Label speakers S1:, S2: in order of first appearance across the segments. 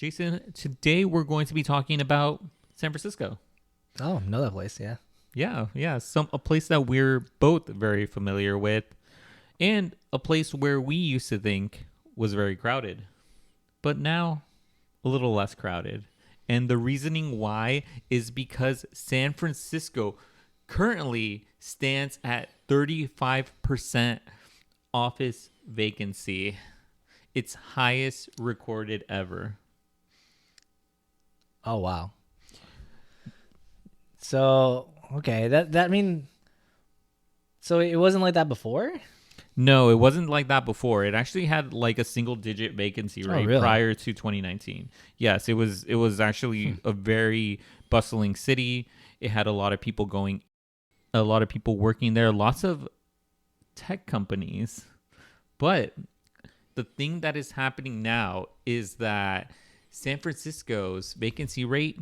S1: Jason, today we're going to be talking about San Francisco.
S2: Oh, know that place, yeah.
S1: Yeah, a place that we're both very familiar with, and a place where we used to think was very crowded, but now a little less crowded. And the reasoning why is because San Francisco currently stands at 35% office vacancy, its highest recorded ever.
S2: Oh, wow. So, okay, that mean so it wasn't like that before?
S1: No, it wasn't like that before. It actually had like a single digit vacancy rate
S2: really?
S1: prior to 2019. Yes, it was actually a very bustling city. It had a lot of people working there, lots of tech companies. But the thing that is happening now is that San Francisco's vacancy rate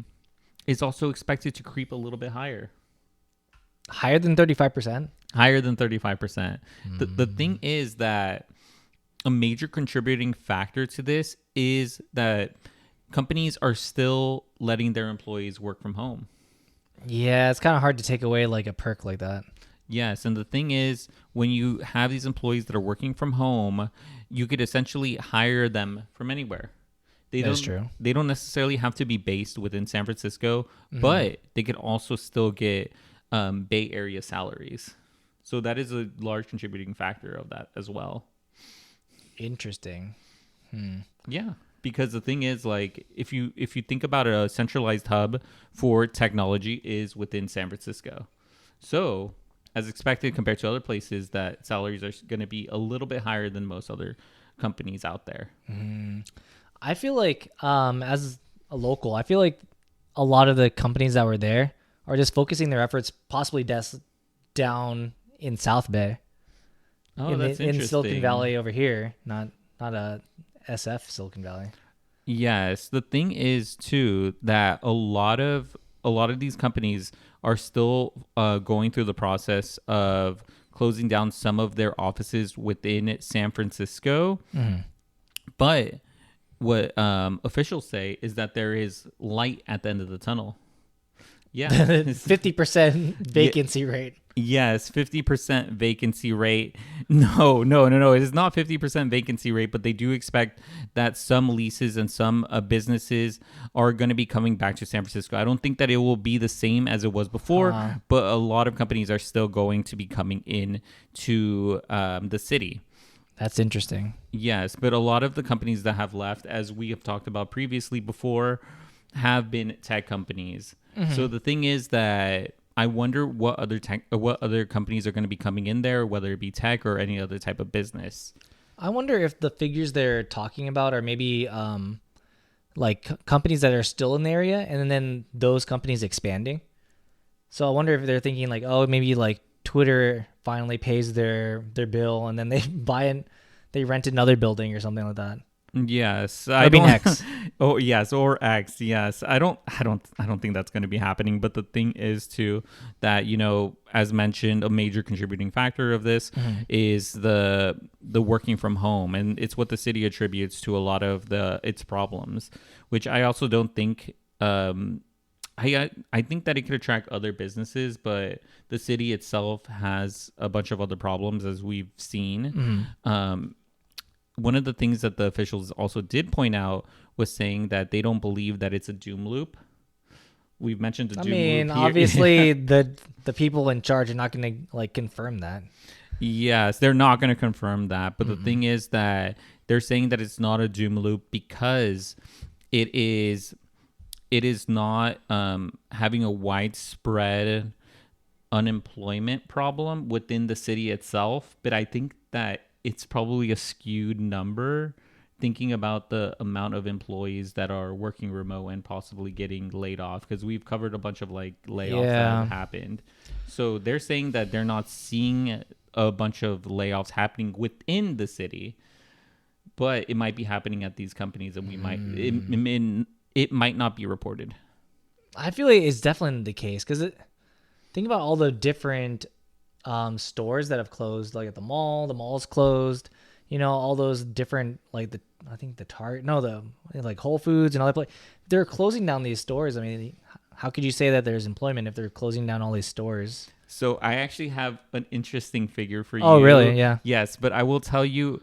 S1: is also expected to creep a little bit higher.
S2: Higher than 35%?
S1: Higher than 35%. The thing is that a major contributing factor to this is that companies are still letting their employees work from home.
S2: Yeah, it's kind of hard to take away like a perk like that.
S1: Yes, and the thing is, when you have these employees that are working from home, you could essentially hire them from anywhere.
S2: That's true.
S1: They don't necessarily have to be based within San Francisco, but they could also still get Bay Area salaries. So that is a large contributing factor of that as well.
S2: Interesting.
S1: Yeah, because the thing is, like, if you think about a centralized hub for technology is within San Francisco, so as expected compared to other places, that salaries are going to be a little bit higher than most other companies out there.
S2: I feel like as a local, I feel like a lot of the companies that were there are just focusing their efforts possibly down in South Bay.
S1: Oh, that's interesting.
S2: In Silicon Valley over here, not a SF Silicon Valley.
S1: Yes, the thing is too that a lot of these companies are still going through the process of closing down some of their offices within San Francisco. But what officials say is that there is light at the end of the tunnel. Yeah.
S2: 50% vacancy rate.
S1: Yes, 50% vacancy rate. No. It is not 50% vacancy rate, but they do expect that some leases and some businesses are going to be coming back to San Francisco. I don't think that it will be the same as it was before, but a lot of companies are still going to be coming in to the city.
S2: That's interesting.
S1: Yes, but a lot of the companies that have left, as we have talked about previously before, have been tech companies. So the thing is that I wonder what other companies are going to be coming in there, whether it be tech or any other type of business.
S2: I wonder if the figures they're talking about are maybe like companies that are still in the area and then those companies expanding. So I wonder if they're thinking like, oh, maybe like Twitter finally pays their bill and then they rent another building or something like that.
S1: Yes,
S2: I mean X.
S1: Oh yes, or X. Yes, I don't think that's going to be happening. But the thing is too that, you know, as mentioned, a major contributing factor of this is the working from home, and it's what the city attributes to a lot of its problems, which I also don't think. I think that it could attract other businesses, but the city itself has a bunch of other problems, as we've seen. One of the things that the officials also did point out was saying that they don't believe that it's a doom loop. We've mentioned the doom loop here.
S2: Obviously the people in charge are not going to like confirm that.
S1: Yes, they're not going to confirm that. But the thing is that they're saying that it's not a doom loop because it is not having a widespread unemployment problem within the city itself. But I think that it's probably a skewed number thinking about the amount of employees that are working remote and possibly getting laid off, because we've covered a bunch of like layoffs that have happened. So they're saying that they're not seeing a bunch of layoffs happening within the city, but it might be happening at these companies, and it might not be reported.
S2: I feel like it's definitely the case because think about all the different stores that have closed, like at the mall's closed. all those different like I think the Target, no, the like Whole Foods and other places, they're closing down these stores. I mean, how could you say that there's employment if they're closing down all these stores?
S1: So I actually have an interesting figure for you.
S2: Oh, really? Yeah.
S1: Yes, but I will tell you,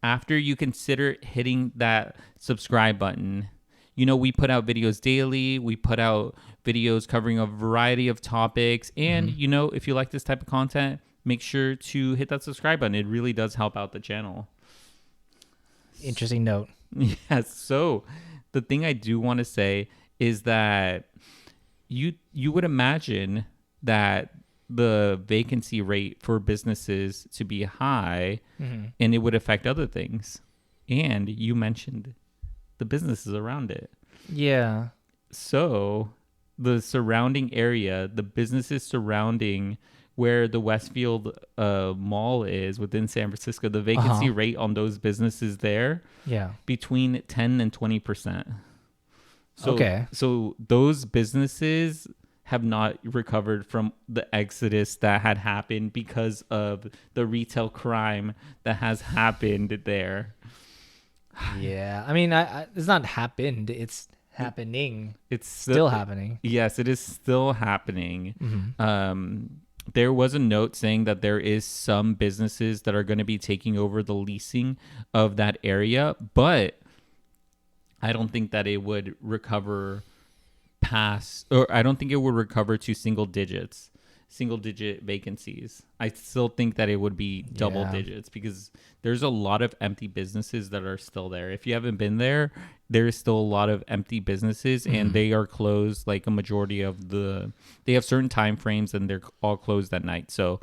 S1: after you consider hitting that subscribe button, we put out videos daily. We put out videos covering a variety of topics. And, if you like this type of content, make sure to hit that subscribe button. It really does help out the channel.
S2: Interesting note.
S1: Yes. So the thing I do want to say is that you would imagine that the vacancy rate for businesses to be high, and it would affect other things. And you mentioned the businesses around it.
S2: Yeah.
S1: So the surrounding area, the businesses surrounding where the Westfield Mall is within San Francisco, the vacancy rate on those businesses there, between 10 and 20%. So those businesses have not recovered from the exodus that had happened because of the retail crime that has happened there.
S2: Yeah. I mean, it's not happened. It's happening.
S1: It's
S2: still happening.
S1: Yes, it is still happening. There was a note saying that there is some businesses that are going to be taking over the leasing of that area, but I don't think that it would recover I don't think it would recover to single digit vacancies. I still think that it would be double digits because there's a lot of empty businesses that are still there. If you haven't been there, there is still a lot of empty businesses and they are closed. Like a majority of they have certain time frames and they're all closed at night. So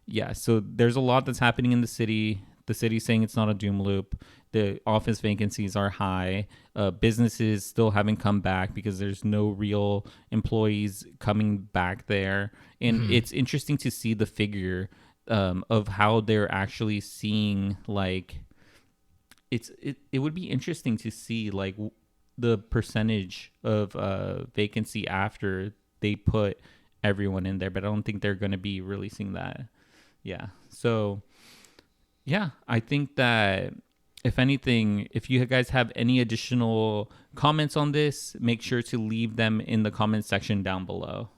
S1: yeah, so there's a lot that's happening in the city. The city's saying it's not a doom loop. The office vacancies are high. Businesses still haven't come back because there's no real employees coming back there. And it's interesting to see the figure of how they're actually seeing, like, it would be interesting to see, like, the percentage of vacancy after they put everyone in there. But I don't think they're going to be releasing that. Yeah. So, yeah, I think that if anything, if you guys have any additional comments on this, make sure to leave them in the comment section down below.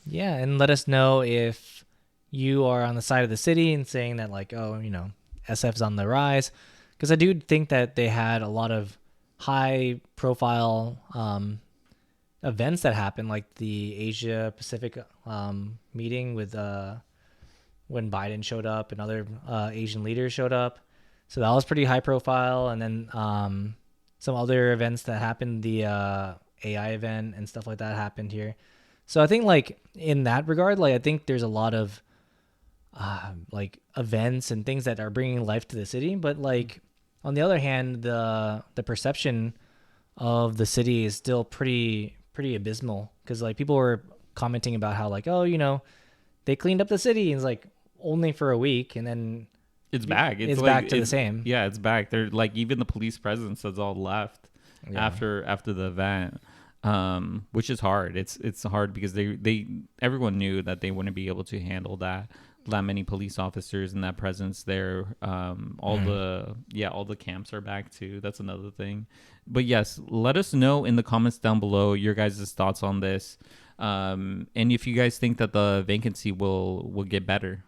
S2: Yeah, and let us know if you are on the side of the city and saying that, like, SF's on the rise. Because I do think that they had a lot of high-profile events that happened, like the Asia Pacific meeting with when Biden showed up and other Asian leaders showed up. So that was pretty high profile. And then some other events that happened, the AI event and stuff like that happened here. So I think, like, in that regard, like, I think there's a lot of like events and things that are bringing life to the city. But, like, on the other hand, the perception of the city is still pretty abysmal, because, like, people were commenting about how, like, they cleaned up the city, and it's like only for a week, and then
S1: it's back.
S2: It's like, back to the same.
S1: Yeah, it's back. They're like, even the police presence has all left after the event, which is hard. It's hard because everyone knew that they wouldn't be able to handle that many police officers and that presence there. All the camps are back too. That's another thing. But yes, let us know in the comments down below your guys' thoughts on this, and if you guys think that the vacancy will get better.